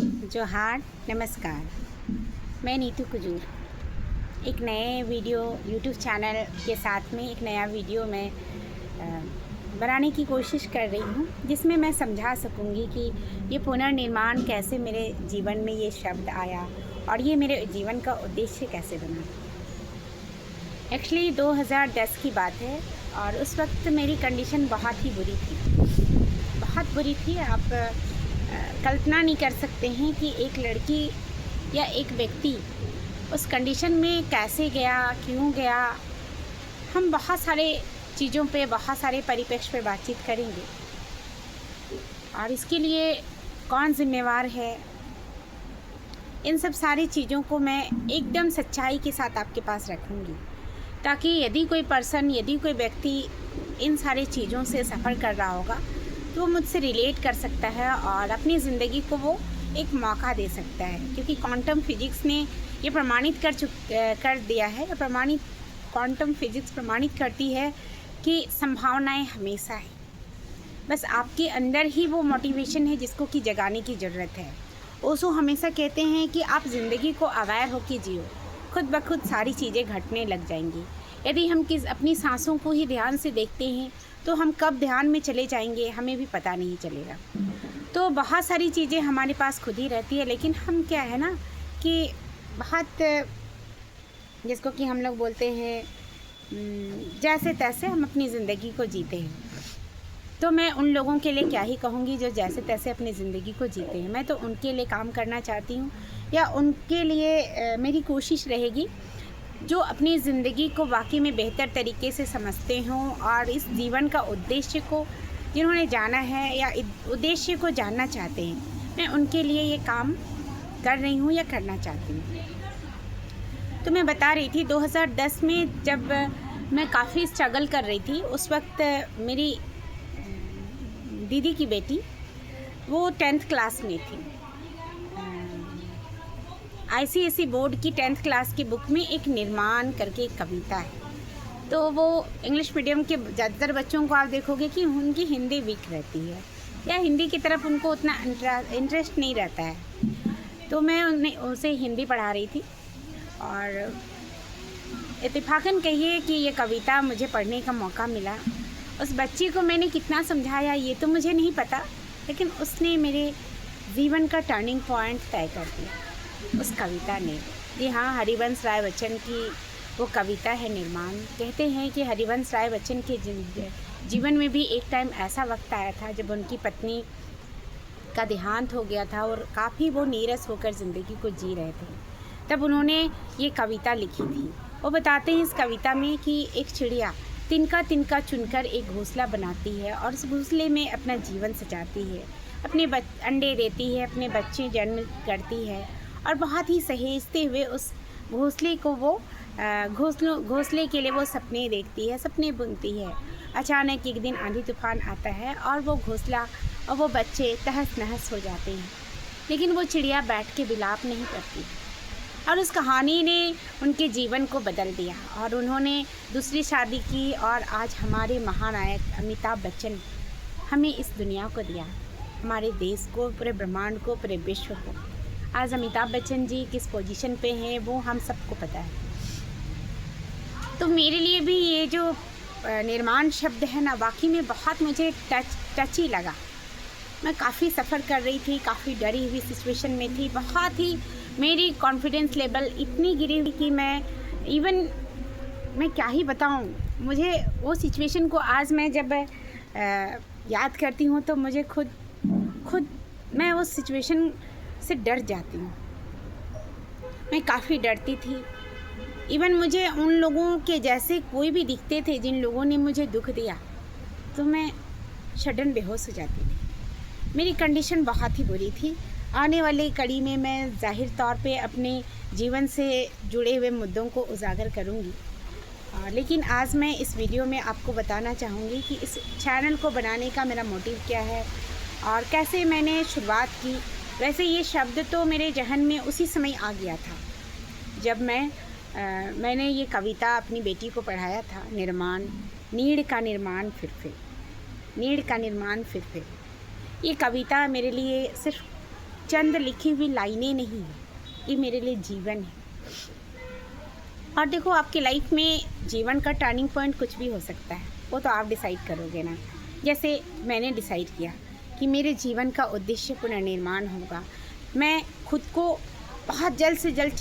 जोहार, नमस्कार। मैं नीतू कुजूर एक नए वीडियो यूट्यूब चैनल के साथ में एक नया वीडियो मैं बनाने की कोशिश कर रही हूँ, जिसमें मैं समझा सकूँगी कि ये पुनर्निर्माण कैसे मेरे जीवन में ये शब्द आया और ये मेरे जीवन का उद्देश्य कैसे बना। एक्चुअली 2010 की बात है और उस वक्त मेरी कंडीशन बहुत ही बुरी थी, बहुत बुरी थी। आप कल्पना नहीं कर सकते हैं कि एक लड़की या एक व्यक्ति उस कंडीशन में कैसे गया, क्यों गया। हम बहुत सारे चीज़ों पे, बहुत सारे परिप्रेक्ष्य पे बातचीत करेंगे और इसके लिए कौन जिम्मेवार है, इन सब सारी चीज़ों को मैं एकदम सच्चाई के साथ आपके पास रखूँगी, ताकि यदि कोई पर्सन, यदि कोई व्यक्ति इन सारी चीज़ों से सफ़र कर रहा होगा तो वो मुझसे रिलेट कर सकता है और अपनी ज़िंदगी को वो एक मौका दे सकता है। क्योंकि क्वांटम फिजिक्स ने ये प्रमाणित कर दिया है, क्वांटम फिजिक्स प्रमाणित करती है कि संभावनाएं हमेशा है। बस आपके अंदर ही वो मोटिवेशन है जिसको कि जगाने की ज़रूरत है। ओशो हमेशा कहते हैं कि आप ज़िंदगी को अवेयर होकर जियो, खुद ब खुद सारी चीज़ें घटने लग जाएंगी। यदि हम अपनी सांसों को ही ध्यान से देखते हैं तो हम कब ध्यान में चले जाएंगे हमें भी पता नहीं चलेगा। तो बहुत सारी चीज़ें हमारे पास खुद ही रहती है, लेकिन हम क्या है ना कि बहुत, जिसको कि हम लोग बोलते हैं जैसे तैसे हम अपनी ज़िंदगी को जीते हैं। तो मैं उन लोगों के लिए क्या ही कहूँगी जो जैसे तैसे अपनी ज़िंदगी को जीते हैं। मैं तो उनके लिए काम करना चाहती हूँ, या उनके लिए मेरी कोशिश रहेगी जो अपनी ज़िंदगी को वाकई में बेहतर तरीके से समझते हों और इस जीवन का उद्देश्य को जिन्होंने जाना है या उद्देश्य को जानना चाहते हैं, मैं उनके लिए ये काम कर रही हूँ या करना चाहती हूँ। तो मैं बता रही थी 2010 में जब मैं काफ़ी स्ट्रगल कर रही थी, उस वक्त मेरी दीदी की बेटी वो 10th क्लास में थी। ICSE बोर्ड की 10th क्लास की बुक में एक निर्माण करके एक कविता है। तो वो इंग्लिश मीडियम के ज़्यादातर बच्चों को आप देखोगे कि उनकी हिंदी वीक रहती है या हिंदी की तरफ उनको उतना इंटरेस्ट नहीं रहता है। तो मैं उसे हिंदी पढ़ा रही थी और इत्तेफाकन कहिए कि ये कविता मुझे पढ़ने का मौका मिला। उस बच्ची को मैंने कितना समझाया ये तो मुझे नहीं पता, लेकिन उसने मेरे जीवन का टर्निंग पॉइंट तय कर दिया उस कविता ने। जी हाँ, हरिवंश राय बच्चन की वो कविता है निर्माण। कहते हैं कि हरिवंश राय बच्चन के जीवन में भी एक टाइम ऐसा वक्त आया था जब उनकी पत्नी का देहांत हो गया था और काफ़ी वो नीरस होकर ज़िंदगी को जी रहे थे। तब उन्होंने ये कविता लिखी थी। वो बताते हैं इस कविता में कि एक चिड़िया तिनका तिनका चुनकर एक घोंसला बनाती है और उस घोंसले में अपना जीवन सजाती है, अपने अंडे देती है, अपने बच्चे जन्म करती है और बहुत ही सहेजते हुए उस घोंसले को वो घोंसले के लिए वो सपने देखती है, सपने बुनती है। अचानक एक दिन आंधी तूफान आता है और वो घोंसला और वो बच्चे तहस नहस हो जाते हैं, लेकिन वो चिड़िया बैठ के विलाप नहीं करती। और उस कहानी ने उनके जीवन को बदल दिया और उन्होंने दूसरी शादी की और आज हमारे महानायक अमिताभ बच्चन हमें इस दुनिया को दिया, हमारे देश को, पूरे ब्रह्मांड को, पूरे विश्व को। आज अमिताभ बच्चन जी किस पोजीशन पे हैं वो हम सबको पता है। तो मेरे लिए भी ये जो निर्माण शब्द है ना, वाकई में बहुत मुझे टची लगा। मैं काफ़ी सफ़र कर रही थी, काफ़ी डरी हुई सिचुएशन में थी, बहुत ही मेरी कॉन्फिडेंस लेवल इतनी गिरी हुई कि मैं क्या ही बताऊं। मुझे वो सिचुएशन को आज मैं जब याद करती हूँ तो मुझे खुद मैं उस सिचुएशन से डर जाती हूँ। मैं काफ़ी डरती थी। इवन मुझे उन लोगों के जैसे कोई भी दिखते थे जिन लोगों ने मुझे दुख दिया तो मैं सडन बेहोश हो जाती थी। मेरी कंडीशन बहुत ही बुरी थी। आने वाली कड़ी में मैं जाहिर तौर पे अपने जीवन से जुड़े हुए मुद्दों को उजागर करूँगी, लेकिन आज मैं इस वीडियो में आपको बताना चाहूँगी कि इस चैनल को बनाने का मेरा मोटिव क्या है और कैसे मैंने शुरुआत की। वैसे ये शब्द तो मेरे जहन में उसी समय आ गया था जब मैंने ये कविता अपनी बेटी को पढ़ाया था, निर्माण, नीड़ का निर्माण नीड़ का निर्माण फिर। ये कविता मेरे लिए सिर्फ चंद लिखी हुई लाइनें नहीं है, ये मेरे लिए जीवन है। और देखो, आपकी लाइफ में जीवन का टर्निंग पॉइंट कुछ भी हो सकता है, वो तो आप डिसाइड करोगे ना। जैसे मैंने डिसाइड किया कि मेरे जीवन का उद्देश्य पुनर्निर्माण होगा। मैं खुद को बहुत जल्द से जल्द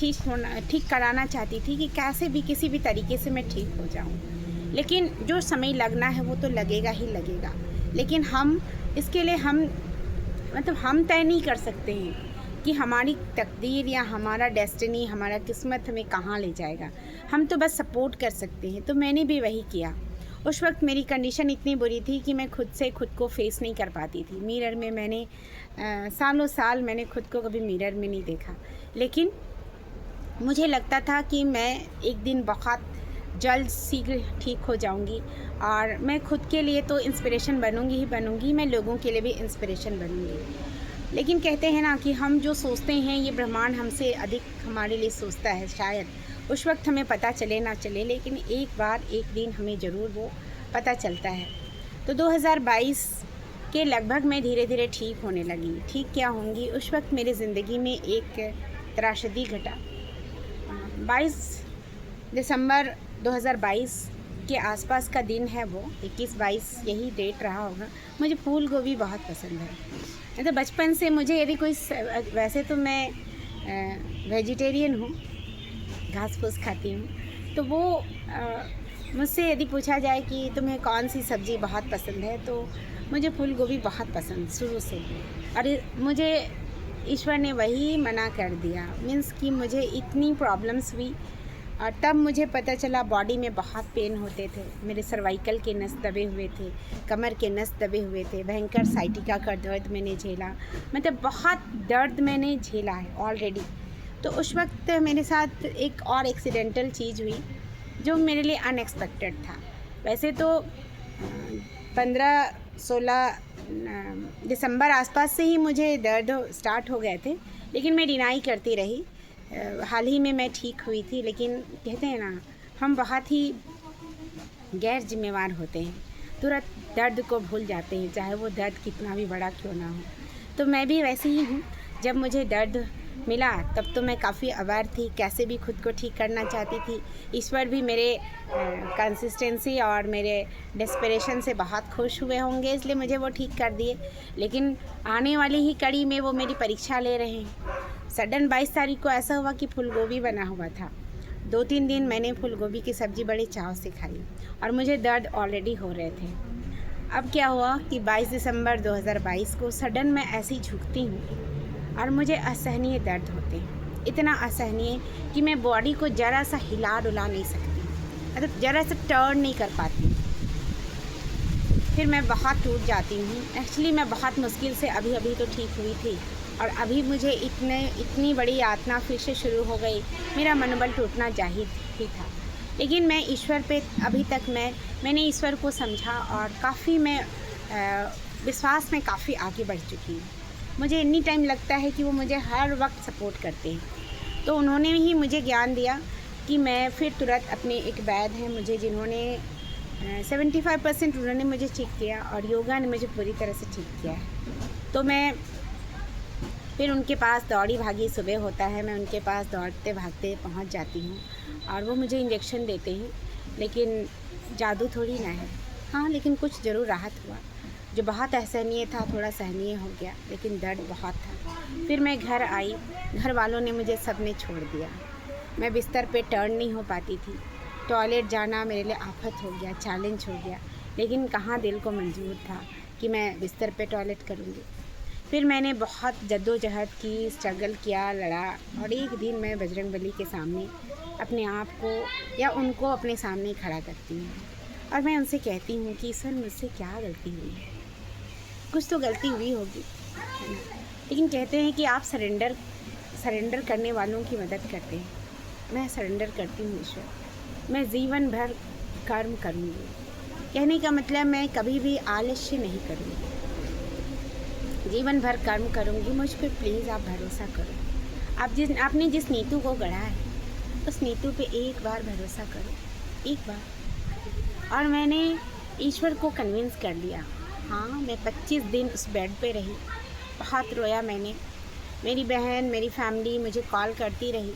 ठीक कराना चाहती थी कि कैसे भी किसी भी तरीके से मैं ठीक हो जाऊं। लेकिन जो समय लगना है वो तो लगेगा ही लगेगा, लेकिन हम इसके लिए हम तय नहीं कर सकते हैं कि हमारी तकदीर या हमारा डेस्टिनी, हमारा किस्मत हमें कहाँ ले जाएगा। हम तो बस सपोर्ट कर सकते हैं। तो मैंने भी वही किया। उस वक्त मेरी कंडीशन इतनी बुरी थी कि मैं खुद को फेस नहीं कर पाती थी। मिरर में मैंने सालों साल मैंने खुद को कभी मिरर में नहीं देखा, लेकिन मुझे लगता था कि मैं एक दिन बहुत जल्द शीघ्र ठीक हो जाऊंगी और मैं खुद के लिए तो इंस्पिरेशन बनूंगी ही बनूंगी, मैं लोगों के लिए भी इंस्पिरेशन बनूंगी। लेकिन कहते हैं ना कि हम जो सोचते हैं ये ब्रह्मांड हमसे अधिक हमारे लिए सोचता है। शायद उस वक्त हमें पता चले ना चले, लेकिन एक दिन हमें ज़रूर वो पता चलता है। तो 2022 के लगभग मैं धीरे धीरे ठीक होने लगी। ठीक क्या होंगी, उस वक्त मेरी ज़िंदगी में एक त्रासदी घटा। 22 दिसंबर 2022 के आसपास का दिन है वो, 21-22 यही डेट रहा होगा। मुझे फूल गोभी बहुत पसंद है। तो बचपन से मुझे यदि कोई, वैसे तो मैं वेजिटेरियन हूँ, घास फूस खाती हूँ, तो वो मुझसे यदि पूछा जाए कि तुम्हें कौन सी सब्ज़ी बहुत पसंद है, तो मुझे फूल गोभी बहुत पसंद शुरू से। और मुझे ईश्वर ने वही मना कर दिया, मीन्स कि मुझे इतनी प्रॉब्लम्स हुई। और तब मुझे पता चला बॉडी में बहुत पेन होते थे। मेरे सर्वाइकल के नस दबे हुए थे, कमर के नस दबे हुए थे, भयंकर साइटिका का दर्द मैंने झेला, मतलब बहुत दर्द मैंने झेला है ऑलरेडी। तो उस वक्त मेरे साथ एक और एक्सीडेंटल चीज़ हुई जो मेरे लिए अनएक्सपेक्टेड था। वैसे तो 15-16 दिसंबर आसपास से ही मुझे दर्द स्टार्ट हो गए थे, लेकिन मैं डिनाई करती रही। हाल ही में मैं ठीक हुई थी, लेकिन कहते हैं ना, हम बहुत ही गैर जिम्मेवार होते हैं, तुरंत दर्द को भूल जाते हैं, चाहे वो दर्द कितना भी बड़ा क्यों ना हो। तो मैं भी वैसे ही हूँ। जब मुझे दर्द मिला तब तो मैं काफ़ी अवेयर थी, कैसे भी खुद को ठीक करना चाहती थी। ईश्वर भी मेरे कंसिस्टेंसी और मेरे डेस्परेशन से बहुत खुश हुए होंगे, इसलिए मुझे वो ठीक कर दिए। लेकिन आने वाली ही कड़ी में वो मेरी परीक्षा ले रहे हैं। सडन 22 तारीख को ऐसा हुआ कि फूलगोभी बना हुआ था। 2-3 दिन मैंने फूलगोभी की सब्ज़ी बड़े चाव से खाई और मुझे दर्द ऑलरेडी हो रहे थे। अब क्या हुआ कि 22 दिसंबर 2022 को सडन मैं ऐसी झुकती हूँ और मुझे असहनीय दर्द होते हैं, इतना असहनीय कि मैं बॉडी को ज़रा सा हिला डुला नहीं सकती, मतलब ज़रा सा टर्न नहीं कर पाती। फिर मैं बहुत टूट जाती हूँ। एक्चुअली मैं बहुत मुश्किल से अभी तो ठीक हुई थी और अभी मुझे इतनी बड़ी यातना फिर से शुरू हो गई। मेरा मनोबल टूटना जाहिर ही था, लेकिन मैं ईश्वर पे अभी तक मैंने ईश्वर को समझा और काफ़ी मैं विश्वास में काफ़ी आगे बढ़ चुकी हूँ। मुझे इतनी टाइम लगता है कि वो मुझे हर वक्त सपोर्ट करते हैं। तो उन्होंने ही मुझे ज्ञान दिया कि मैं फिर तुरंत अपने एक वैद हैं मुझे, जिन्होंने 75% उन्होंने मुझे ठीक किया और योगा ने मुझे पूरी तरह से ठीक किया है। तो मैं फिर उनके पास दौड़ी भागी, सुबह होता है मैं उनके पास दौड़ते भागते पहुंच जाती हूँ और वो मुझे इंजेक्शन देते हैं। लेकिन जादू थोड़ी ना है। हाँ, लेकिन कुछ ज़रूर राहत हुआ। जो बहुत असहनीय था थोड़ा सहनीय हो गया, लेकिन दर्द बहुत था। फिर मैं घर आई, घर वालों ने मुझे सब ने छोड़ दिया। मैं बिस्तर पे टर्न नहीं हो पाती थी। टॉयलेट जाना मेरे लिए आफत हो गया, चैलेंज हो गया। लेकिन कहाँ दिल को मंजूर था कि मैं बिस्तर पे टॉयलेट करूँगी। फिर मैंने बहुत जद्दोजहद की, स्ट्रगल किया, लड़ा और एक दिन मैं बजरंगबली के सामने अपने आप को या उनको अपने सामने खड़ा करती हूँ और मैं उनसे कहती हूँ कि सर मुझसे क्या गलती हुई है, कुछ तो गलती हुई होगी, है ना। लेकिन कहते हैं कि आप सरेंडर करने वालों की मदद करते हैं। मैं सरेंडर करती हूँ ईश्वर, मैं जीवन भर कर्म करूँगी। कहने का मतलब मैं कभी भी आलस्य नहीं करूँगी, जीवन भर कर्म करूँगी। मुझ पर प्लीज़ आप भरोसा करो। आपने जिस नीतू को गढ़ा है उस नीतू पे एक बार भरोसा करो, एक बार। और मैंने ईश्वर को कन्विंस कर लिया। हाँ, मैं 25 दिन उस बेड पे रही, बहुत रोया मैंने, मेरी बहन, मेरी फैमिली मुझे कॉल करती रही।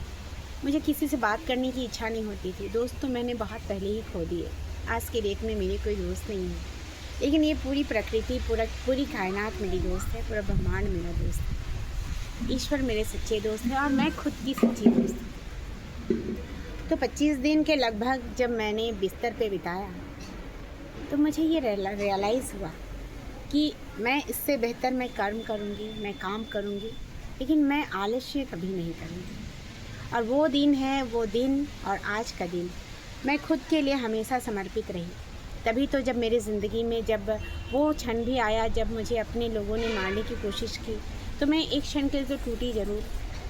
मुझे किसी से बात करने की इच्छा नहीं होती थी। दोस्त तो मैंने बहुत पहले ही खो दिए। आज के डेट में मेरे कोई दोस्त नहीं है। लेकिन ये पूरी प्रकृति, पूरी कायनात मेरी दोस्त है, पूरा ब्रह्मांड मेरा दोस्त है। ईश्वर मेरे सच्चे दोस्त हैं और मैं खुद की सच्ची दोस्त हूँ। तो 25 दिन के लगभग जब मैंने बिस्तर पे बिताया तो मुझे ये रियलाइज़ हुआ कि मैं इससे बेहतर मैं कर्म करूँगी, मैं काम करूँगी, लेकिन मैं आलस्य कभी नहीं करूँगी। और वो दिन है, वो दिन और आज का दिन मैं खुद के लिए हमेशा समर्पित रही। तभी तो जब मेरी ज़िंदगी में जब वो क्षण भी आया जब मुझे अपने लोगों ने मारने की कोशिश की, तो मैं एक क्षण के लिए तो टूटी ज़रूर।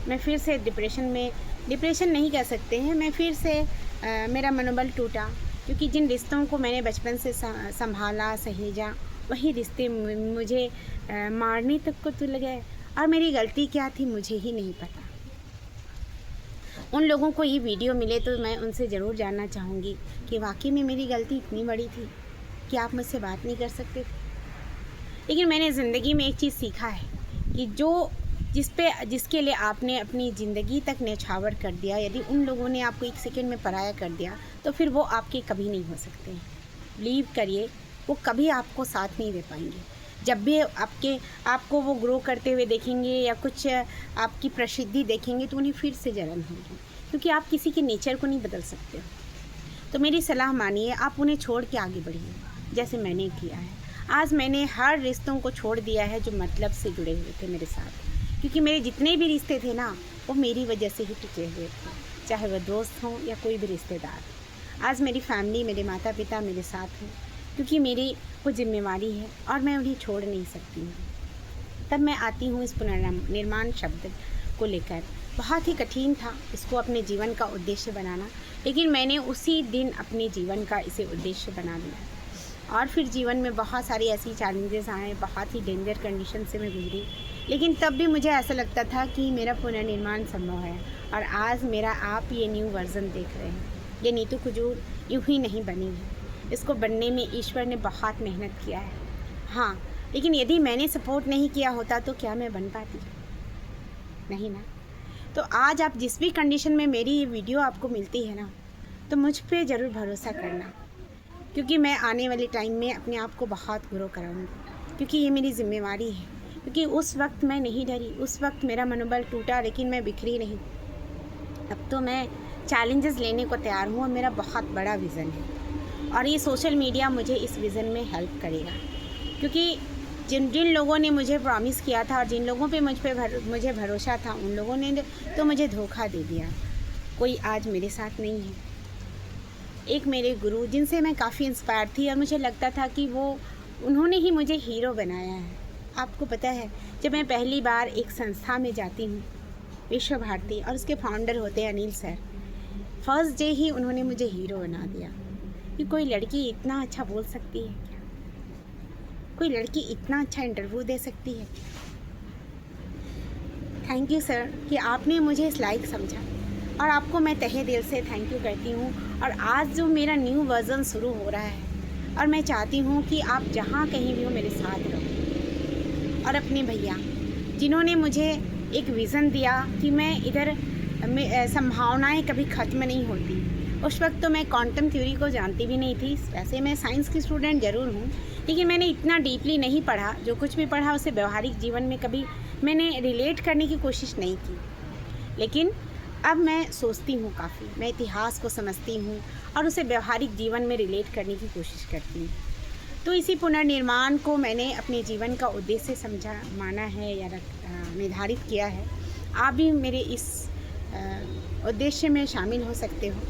मैं फिर से डिप्रेशन नहीं कह सकते हैं, मैं फिर से मेरा मनोबल टूटा, क्योंकि जिन रिश्तों को मैंने बचपन से संभाला, सहेजा, वही रिश्ते मुझे मारने तक को तुल गए। और मेरी गलती क्या थी मुझे ही नहीं पता। उन लोगों को ये वीडियो मिले तो मैं उनसे ज़रूर जानना चाहूँगी कि वाकई में मेरी गलती इतनी बड़ी थी कि आप मुझसे बात नहीं कर सकते थे। लेकिन मैंने ज़िंदगी में एक चीज़ सीखा है कि जिसके लिए आपने अपनी ज़िंदगी तक न्यौछावर कर दिया, यदि उन लोगों ने आपको एक सेकंड में पराया कर दिया तो फिर वो आपके कभी नहीं हो सकते हैं। बिलीव करिए, वो कभी आपको साथ नहीं दे पाएंगे। जब भी आपको वो ग्रो करते हुए देखेंगे या कुछ आपकी प्रसिद्धि देखेंगे तो उन्हें फिर से जलन होगी, क्योंकि आप किसी के नेचर को नहीं बदल सकते। तो मेरी सलाह मानिए, आप उन्हें छोड़ के आगे बढ़िए, जैसे मैंने किया है। आज मैंने हर रिश्तों को छोड़ दिया है जो मतलब से जुड़े हुए थे मेरे साथ, क्योंकि मेरे जितने भी रिश्ते थे ना, वो मेरी वजह से ही टिके हुए थे, चाहे वह दोस्त हों या कोई भी रिश्तेदार। आज मेरी फैमिली, मेरे माता पिता मेरे साथ हैं, क्योंकि मेरी वो जिम्मेवारी है और मैं उन्हें छोड़ नहीं सकती हूँ। तब मैं आती हूँ इस पुनर्निर्माण शब्द को लेकर। बहुत ही कठिन था इसको अपने जीवन का उद्देश्य बनाना, लेकिन मैंने उसी दिन अपने जीवन का इसे उद्देश्य बना लिया। और फिर जीवन में बहुत सारी ऐसी चैलेंजेस आए, बहुत ही डेंजर कंडीशन से मैं गुजरी, लेकिन तब भी मुझे ऐसा लगता था कि मेरा पुनर्निर्माण संभव है। और आज मेरा आप ये न्यू वर्जन देख रहे हैं। ये नीतू कुजूर यूँ ही नहीं बनी है, इसको बनने में ईश्वर ने बहुत मेहनत किया है। हाँ, लेकिन यदि मैंने सपोर्ट नहीं किया होता तो क्या मैं बन पाती? नहीं ना। तो आज आप जिस भी कंडीशन में मेरी ये वीडियो आपको मिलती है ना, तो मुझ पे ज़रूर भरोसा करना, क्योंकि मैं आने वाले टाइम में अपने आप को बहुत ग्रो कराऊंगी, क्योंकि ये मेरी जिम्मेवारी है। क्योंकि उस वक्त मैं नहीं डरी, उस वक्त मेरा मनोबल टूटा, लेकिन मैं बिखरी नहीं। अब तो मैं चैलेंजेस लेने को तैयार हूँ और मेरा बहुत बड़ा विज़न है, और ये सोशल मीडिया मुझे इस विज़न में हेल्प करेगा। क्योंकि जिन लोगों ने मुझे प्रॉमिस किया था और जिन लोगों पे मुझे भरोसा था, उन लोगों ने तो मुझे धोखा दे दिया। कोई आज मेरे साथ नहीं है। एक मेरे गुरु जिनसे मैं काफ़ी इंस्पायर थी और मुझे लगता था कि उन्होंने ही मुझे हीरो बनाया है। आपको पता है, जब मैं पहली बार एक संस्था में जाती हूँ, विश्व भारती, और उसके फाउंडर होते हैं अनिल सर, फर्स्ट डे ही उन्होंने मुझे हीरो बना दिया कि कोई लड़की इतना अच्छा बोल सकती है क्या? कोई लड़की इतना अच्छा इंटरव्यू दे सकती है? थैंक यू सर कि आपने मुझे इस लायक समझा, और आपको मैं तहे दिल से थैंक यू करती हूँ। और आज जो मेरा न्यू वर्जन शुरू हो रहा है, और मैं चाहती हूँ कि आप जहाँ कहीं भी हो मेरे साथ रहो। और अपने भैया जिन्होंने मुझे एक विज़न दिया कि मैं इधर संभावनाएं कभी ख़त्म नहीं होती। उस वक्त तो मैं क्वांटम थ्योरी को जानती भी नहीं थी। वैसे मैं साइंस की स्टूडेंट ज़रूर हूँ, लेकिन मैंने इतना डीपली नहीं पढ़ा। जो कुछ भी पढ़ा उसे व्यवहारिक जीवन में कभी मैंने रिलेट करने की कोशिश नहीं की। लेकिन अब मैं सोचती हूँ काफ़ी, मैं इतिहास को समझती हूँ और उसे व्यवहारिक जीवन में रिलेट करने की कोशिश करती हूँ। तो इसी पुनर्निर्माण को मैंने अपने जीवन का उद्देश्य समझा, माना है या निर्धारित किया है। आप भी मेरे इस उद्देश्य में शामिल हो सकते हो,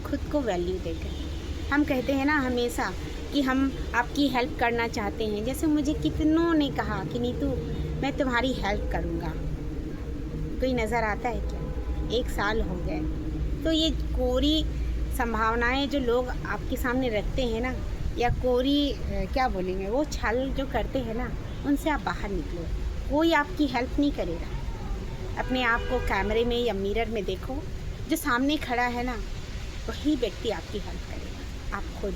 खुद को वैल्यू देकर। हम कहते हैं ना हमेशा कि हम आपकी हेल्प करना चाहते हैं। जैसे मुझे कितनों ने कहा कि नीतू मैं तुम्हारी हेल्प करूँगा। कोई नज़र आता है क्या? 1 साल हो गए। तो ये कोरी संभावनाएं जो लोग आपके सामने रखते हैं ना, या कोरी क्या बोलेंगे, वो छल जो करते हैं ना, उनसे आप बाहर निकलो। कोई आपकी हेल्प नहीं करेगा। अपने आप को कैमरे में या मिरर में देखो, जो सामने खड़ा है ना, वही व्यक्ति आपकी हेल्प करेगा। आप खुद,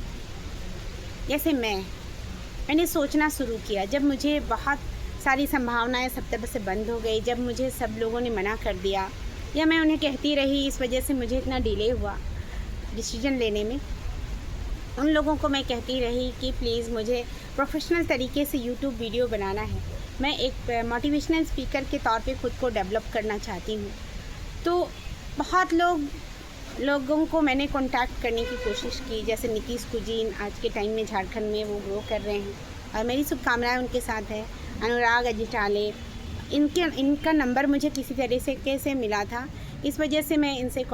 जैसे मैंने सोचना शुरू किया जब मुझे बहुत सारी संभावनाएं सब तरफ से बंद हो गई। जब मुझे सब लोगों ने मना कर दिया या मैं उन्हें कहती रही, इस वजह से मुझे इतना डिले हुआ डिसीजन लेने में। उन लोगों को मैं कहती रही कि प्लीज़ मुझे प्रोफेशनल तरीके से यूट्यूब वीडियो बनाना है, मैं एक मोटिवेशनल स्पीकर के तौर पे खुद को डेवलप करना चाहती हूँ। तो बहुत लोगों को मैंने कांटेक्ट करने की कोशिश की, जैसे नीतीश कुजीन आज के टाइम में झारखंड में वो ग्रो कर रहे हैं और मेरी शुभकामनाएं उनके साथ है। अनुराग अजिटाले, इनका नंबर मुझे किसी तरह से कैसे मिला था, इस वजह से मैं इनसे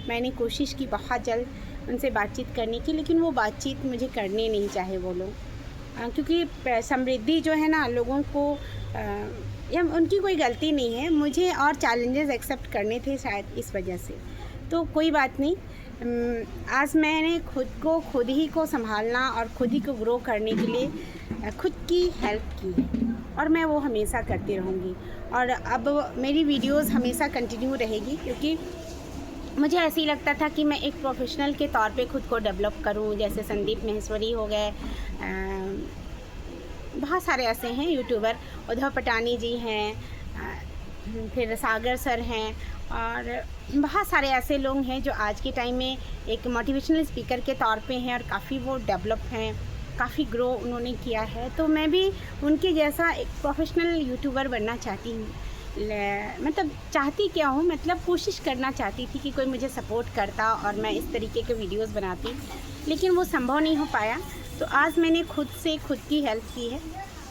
मैंने कोशिश की बहुत जल्द उनसे बातचीत करने की, लेकिन वो बातचीत मुझे करने नहीं चाहे वो लोग, क्योंकि समृद्धि जो है ना, लोगों को या उनकी कोई गलती नहीं है, मुझे और चैलेंजेस एक्सेप्ट करने थे शायद इस वजह से। तो कोई बात नहीं, आज मैंने खुद ही को संभालना और खुद ही को ग्रो करने के लिए खुद की हेल्प की है और मैं वो हमेशा करती रहूँगी। और अब मेरी वीडियोस हमेशा कंटिन्यू रहेगी, क्योंकि मुझे ऐसे ही लगता था कि मैं एक प्रोफेशनल के तौर पे खुद को डेवलप करूं। जैसे संदीप महेश्वरी हो गए, बहुत सारे ऐसे हैं यूट्यूबर, उद्धव पटानी जी हैं, फिर सागर सर हैं और बहुत सारे ऐसे लोग हैं जो आज के टाइम में एक मोटिवेशनल स्पीकर के तौर पे हैं और काफ़ी वो डेवलप हैं, काफ़ी ग्रो उन्होंने किया है। तो मैं भी उनके जैसा एक प्रोफेशनल यूट्यूबर बनना चाहती हूँ। मतलब चाहती क्या हूँ, मतलब कोशिश करना चाहती थी कि कोई मुझे सपोर्ट करता और मैं इस तरीके के वीडियोस बनाती, लेकिन वो संभव नहीं हो पाया। तो आज मैंने खुद की हेल्प की है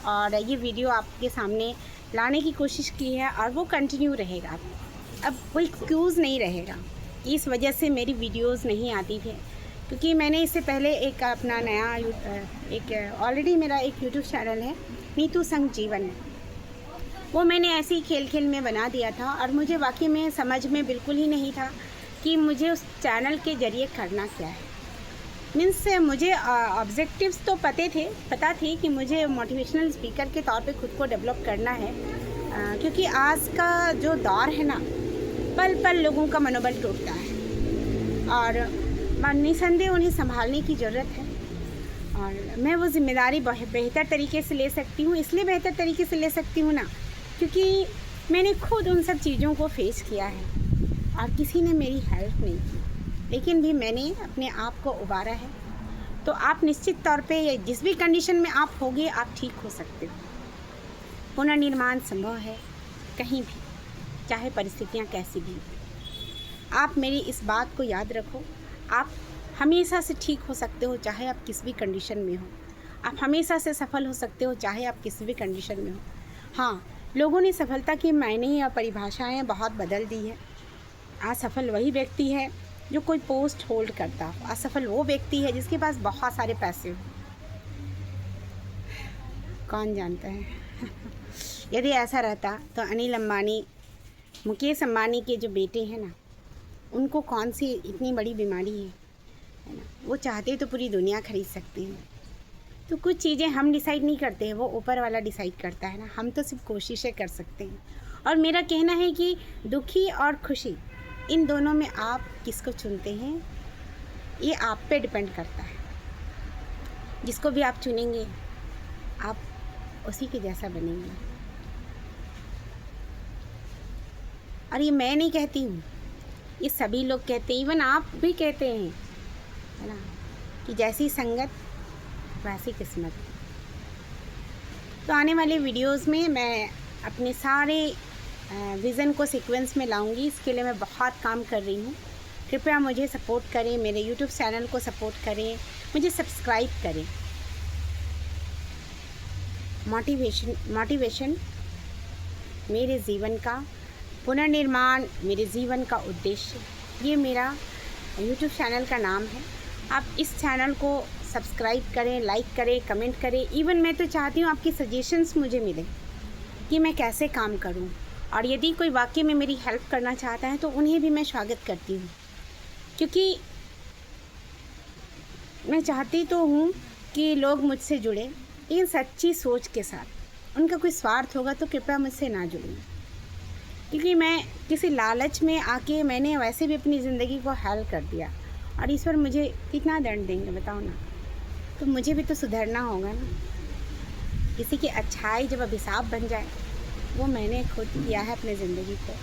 और ये वीडियो आपके सामने लाने की कोशिश की है और वो कंटिन्यू रहेगा। अब कोई एक्सक्यूज़ नहीं रहेगा इस वजह से मेरी वीडियोस नहीं आती थी, क्योंकि मैंने इससे पहले एक अपना नया ऑलरेडी मेरा एक यूट्यूब चैनल है नीतू संग जीवन, वो मैंने ऐसे ही खेल में बना दिया था और मुझे वाकई में समझ में बिल्कुल ही नहीं था कि मुझे उस चैनल के ज़रिए करना क्या है। मीन्स मुझे ऑब्जेक्टिव्स तो पता थे कि मुझे मोटिवेशनल स्पीकर के तौर पे खुद को डेवलप करना है, क्योंकि आज का जो दौर है ना, पल पल लोगों का मनोबल टूटता है और निसंदेह उन्हें संभालने की ज़रूरत है। और मैं वो जिम्मेदारी बेहतर तरीके से ले सकती हूँ, इसलिए बेहतर तरीके से ले सकती हूँ ना, क्योंकि मैंने खुद उन सब चीज़ों को फेस किया है और किसी ने मेरी हेल्प नहीं की, लेकिन भी मैंने अपने आप को उबारा है। तो आप निश्चित तौर पे या जिस भी कंडीशन में आप होगे, आप ठीक हो सकते हो। पुनर्निर्माण संभव है कहीं भी, चाहे परिस्थितियाँ कैसी भी। आप मेरी इस बात को याद रखो, आप हमेशा से ठीक हो सकते हो, चाहे आप किस भी कंडीशन में हो। आप हमेशा से सफल हो सकते हो, चाहे आप किसी भी कंडीशन में हो। हाँ, लोगों ने सफलता की मायने या परिभाषाएं बहुत बदल दी है। असफल वही व्यक्ति है जो कोई पोस्ट होल्ड करता हो, असफल वो व्यक्ति है जिसके पास बहुत सारे पैसे हो। कौन जानता है यदि ऐसा रहता तो अनिल अंबानी, मुकेश अंबानी के जो बेटे हैं ना, उनको कौन सी इतनी बड़ी बीमारी है ना, वो चाहते तो पूरी दुनिया खरीद सकते हैं। तो कुछ चीज़ें हम डिसाइड नहीं करते हैं, वो ऊपर वाला डिसाइड करता है ना, हम तो सिर्फ कोशिशें कर सकते हैं। और मेरा कहना है कि दुखी और खुशी, इन दोनों में आप किसको चुनते हैं, ये आप पे डिपेंड करता है। जिसको भी आप चुनेंगे, आप उसी के जैसा बनेंगे। और ये मैं नहीं कहती हूँ, ये सभी लोग कहते हैं, इवन आप भी कहते हैं, है ना, कि जैसी संगत वैसी किस्मत। तो आने वाले वीडियोस में मैं अपने सारे विज़न को सीक्वेंस में लाऊंगी। इसके लिए मैं बहुत काम कर रही हूँ। कृपया मुझे सपोर्ट करें, मेरे यूट्यूब चैनल को सपोर्ट करें, मुझे सब्सक्राइब करें। मोटिवेशन मेरे जीवन का, पुनर्निर्माण मेरे जीवन का उद्देश्य, ये मेरा यूट्यूब चैनल का नाम है। आप इस चैनल को सब्सक्राइब करें, लाइक करें, कमेंट करें। इवन मैं तो चाहती हूँ आपकी सजेशंस मुझे मिलें कि मैं कैसे काम करूँ, और यदि कोई वाकई में मेरी हेल्प करना चाहता है तो उन्हें भी मैं स्वागत करती हूँ, क्योंकि मैं चाहती तो हूँ कि लोग मुझसे जुड़े, लेकिन सच्ची सोच के साथ। उनका कोई स्वार्थ होगा तो कृपया मुझसे ना जुड़ें, क्योंकि मैं किसी लालच में आके मैंने वैसे भी अपनी ज़िंदगी को हल कर दिया, और ईश्वर मुझे कितना दंड देंगे बताओ ना। तो मुझे भी तो सुधरना होगा ना। किसी की अच्छाई जब अभिशाप बन जाए, वो मैंने खुद किया है अपनी ज़िंदगी पे।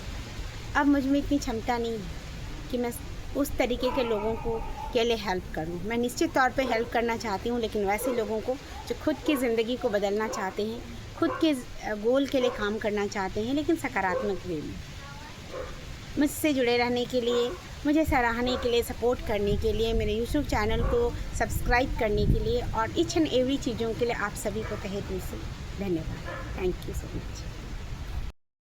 अब मुझ में इतनी क्षमता नहीं है कि मैं उस तरीके के लोगों को के लिए हेल्प करूं। मैं निश्चित तौर पे हेल्प करना चाहती हूं, लेकिन वैसे लोगों को जो खुद की ज़िंदगी को बदलना चाहते हैं, खुद के गोल के लिए काम करना चाहते हैं, लेकिन सकारात्मक वे में। मुझसे जुड़े रहने के लिए, मुझे सराहने के लिए, सपोर्ट करने के लिए, मेरे यूट्यूब चैनल को सब्सक्राइब करने के लिए और ईच एंड एवरी चीज़ों के लिए आप सभी को तहे दिल से धन्यवाद। Thank you so much.